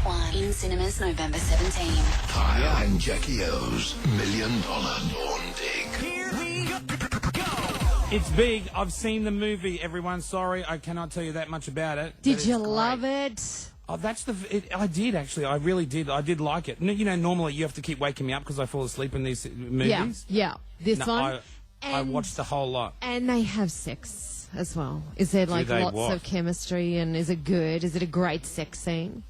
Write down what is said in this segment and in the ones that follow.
1 in cinemas November 17. Kyle and Jackie O's $1 Million Lawn Dig. Here we go. It's big. I've seen the movie, everyone. Sorry, I cannot tell you that much about it. Did you love it? Oh, I did, actually. I really did. I did like it. You know, normally you have to keep waking me up because I fall asleep in these movies. Yeah. This one. I watched the whole lot. And they have sex as well. Is there like lots of chemistry, and is it good? Is it a great sex scene?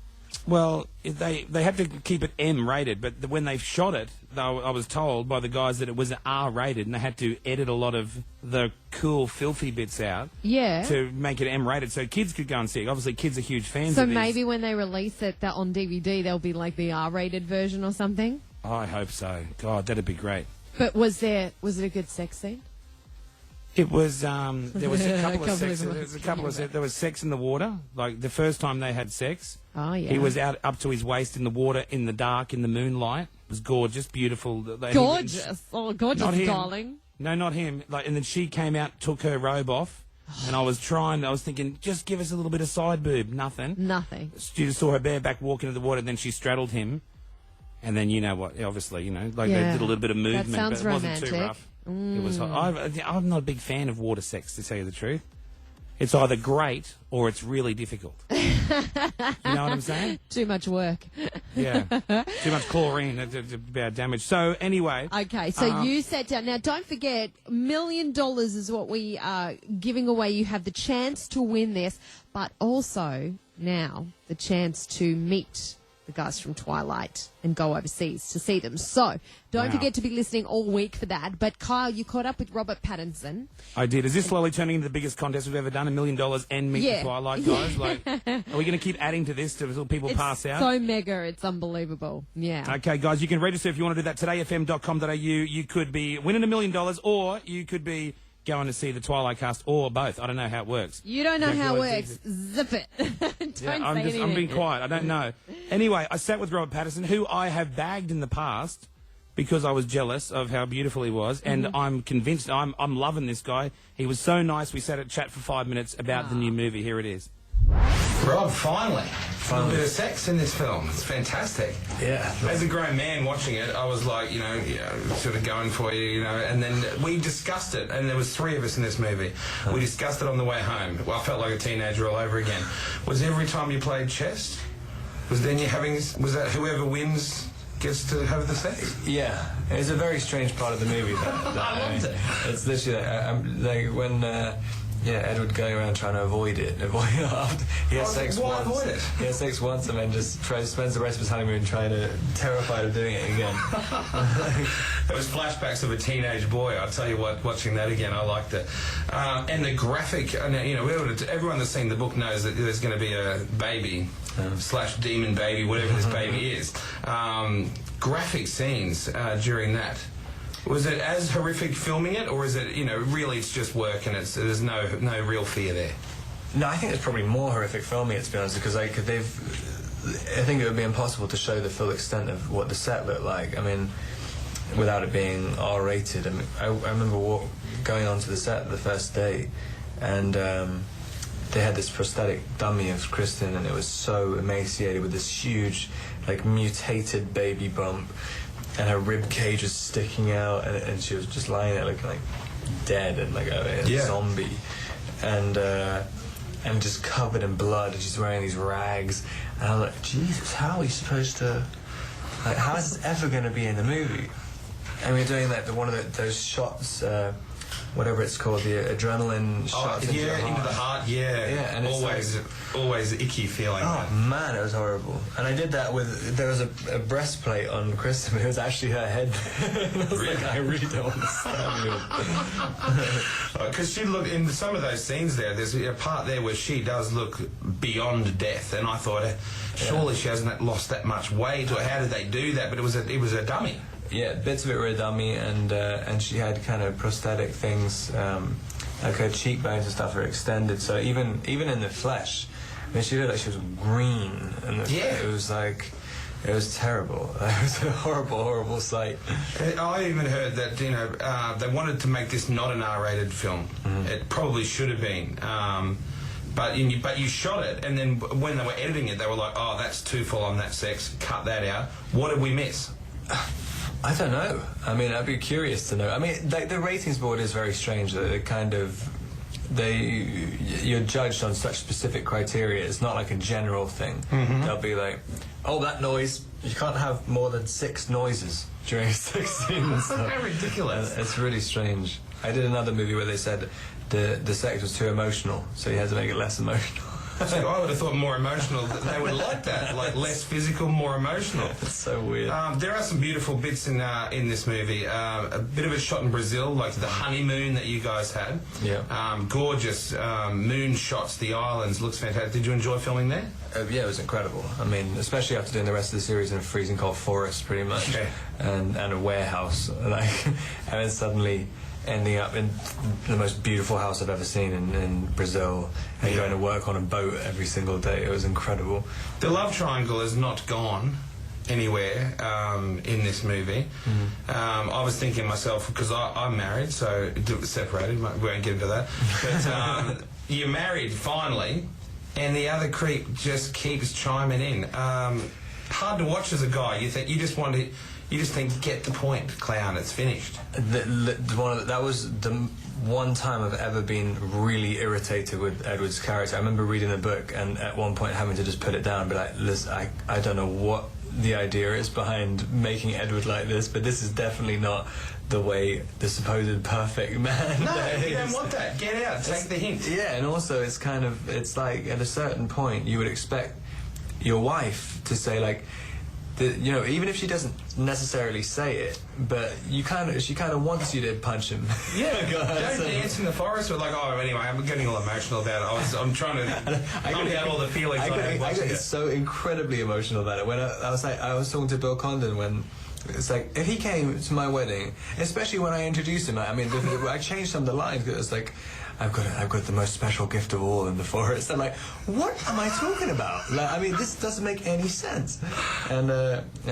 Well, they have to keep it M-rated, but when they shot it, I was told by the guys that it was R-rated, and they had to edit a lot of the cool, filthy bits out to make it M-rated, so kids could go and see it. Obviously, kids are huge fans of this. So maybe when they release it on DVD, there'll be like the R-rated version or something? I hope so. God, that'd be great. But was it a good sex scene? It was, there was a couple of sex. There was sex in the water. Like, the first time they had sex. Oh, yeah. He was out up to his waist in the water, in the dark, in the moonlight. It was gorgeous, beautiful. Gorgeous. Gorgeous, darling. No, not him. And then she came out, took her robe off. And I was thinking, just give us a little bit of side boob. Nothing. She just saw her bare back walk into the water, and then she straddled him. And then, you know what, obviously, they did a little bit of movement, that sounds but it wasn't romantic. too rough. It was. I'm not a big fan of water sex, to tell you the truth. It's either great or it's really difficult. You know what I'm saying? Too much work. Yeah. Too much chlorine. It's bad damage. So, anyway. Okay, so you sat down. Now, don't forget, $1 million is what we are giving away. You have the chance to win this, but also now the chance to meet the guys from Twilight and go overseas to see them. So don't forget to be listening all week for that. But Kyle, you caught up with Robert Pаттtinson. I did. Is this slowly turning into the biggest contest we've ever done? $1 million and meet the Twilight guys? Like, are we going to keep adding to this until people pass out? It's so mega. It's unbelievable. Yeah. Okay, guys, you can register if you want to do that. todayfm.com.au. You could be winning $1 million, or you could be going to see the Twilight cast, or both. I don't know how it works. You don't know how it works. Zip it. I'm being quiet. I don't know. Anyway, I sat with Robert Pаттtinson, who I have bagged in the past because I was jealous of how beautiful he was, and I'm convinced I'm loving this guy. He was so nice. We sat at chat for 5 minutes about the new movie. Here it is. Rob, finally. A little bit of sex in this film. It's fantastic. Yeah. As a grown man watching it, I was like, sort of going for you, and then we discussed it, and there was 3 of us in this movie. We discussed it on the way home. Well, I felt like a teenager all over again. Was every time you played chess? Was that whoever wins gets to have the sex? Yeah. It's a very strange part of the movie. I loved it. It's literally when... Edward going around trying to avoid it. He has sex why once. Avoid it? He has sex once and then just spends the rest of his honeymoon terrified of doing it again. It was flashbacks of a teenage boy. I'll tell you what, watching that again, I liked it. And the graphic, everyone that's seen the book knows that there's going to be a baby, / demon baby, whatever this baby is. Graphic scenes during that. Was it as horrific filming it, or is it, really it's just work and there's no real fear there? No, I think it's probably more horrific filming it, to be honest, because I think it would be impossible to show the full extent of what the set looked like. I mean, without it being R-rated. I remember going onto the set the first day, and they had this prosthetic dummy of Kristen, and it was so emaciated with this huge, mutated baby bump. And her rib cage was sticking out, and she was just lying there looking like dead and like a zombie, and just covered in blood. And she's wearing these rags, and I'm like, Jesus, how are we supposed to? How is this ever going to be in the movie? And we're doing one of those shots, whatever it's called, the adrenaline shots into the heart. Yeah, and always icky feeling. Oh man, it was horrible. And I did that there was a breastplate on Kristen, but it was actually her head. And I was like, I really don't want to stab you. Because she looked in some of those scenes there. There's a part there where she does look beyond death, and I thought, surely she hasn't lost that much weight, or how did they do that? But it was a dummy. Yeah, bits of it were a dummy, and she had kind of prosthetic things, like her cheekbones and stuff are extended. So even in the flesh, she looked like she was green, and it was terrible. It was a horrible, horrible sight. I even heard that they wanted to make this not an R-rated film. It probably should have been. But you shot it, and then when they were editing it, they were like, "Oh, that's too full on that sex. Cut that out." What did we miss? I don't know. I mean, I'd be curious to know. I mean, the ratings board is very strange. That it kind of you're judged on such specific criteria. It's not like a general thing. They'll be like, "Oh, that noise. You can't have more than 6 noises during a sex scene." That's very ridiculous. It's really strange. I did another movie where they said the sex was too emotional, so you had to make it less emotional. So I would have thought more emotional. They would like that, like less physical, more emotional. It's so weird. There are some beautiful bits in this movie. A bit of it shot in Brazil, like the honeymoon that you guys had. Yeah. Gorgeous moon shots. The islands looks fantastic. Did you enjoy filming there? Yeah, it was incredible. I mean, especially after doing the rest of the series in a freezing cold forest, pretty much, Okay. and a warehouse, like, and then suddenly ending up in the most beautiful house I've ever seen in Brazil, and going to work on a boat every single day. It was incredible. The love triangle is not gone anywhere in this movie. I was thinking myself, because I'm married, so separated, we won't get into that, but you're married finally, and the other creep just keeps chiming in. Hard to watch as a guy. You just think, get the point, clown, it's finished. That was the one time I've ever been really irritated with Edward's character. I remember reading the book and at one point having to just put it down and be like, listen, I don't know what the idea is behind making Edward like this, but this is definitely not the way the supposed perfect man No, is. you don't want that. Get out, take the hint. Yeah, and also it's like at a certain point you would expect your wife to say, like, even if she doesn't necessarily say it, but she kind of wants you to punch him. Yeah, don't dance in the forest with like, oh, anyway, I'm getting all emotional about it. I'm trying to pump out all the feelings I had watching it. So incredibly emotional about it. When I was talking to Bill Condon when it's like, if he came to my wedding, especially when I introduced him, I mean, I changed some of the lines because it's like, I've got the most special gift of all in the forest. I'm like, what am I talking about? Like, I mean, this doesn't make any sense. And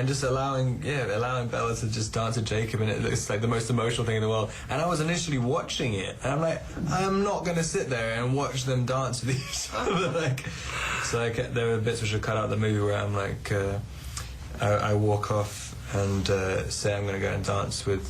just allowing Bella to just dance with Jacob, and it's like the most emotional thing in the world. And I was initially watching it, and I'm like, I'm not going to sit there and watch them dance with each other. There were bits which are cut out of the movie where I'm like, I walk off and say I'm going to go and dance with.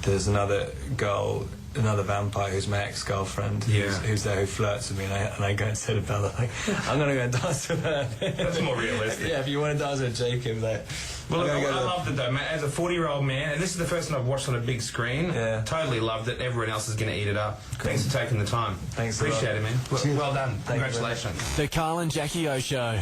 There's another girl. Another vampire who's my ex-girlfriend who's there, who flirts with me, and I go and say to Bella, like, I'm going to go and dance with her. That's more realistic. Yeah, if you want to dance with Jacob, like... Well, look, I loved it though, mate. As a 40-year-old man, and this is the first time I've watched on a big screen, totally loved it. Everyone else is going to eat it up. Cool. Thanks for taking the time. Thanks Appreciate it, man. Well done. Thank Congratulations. The Carl and Jackie O Show.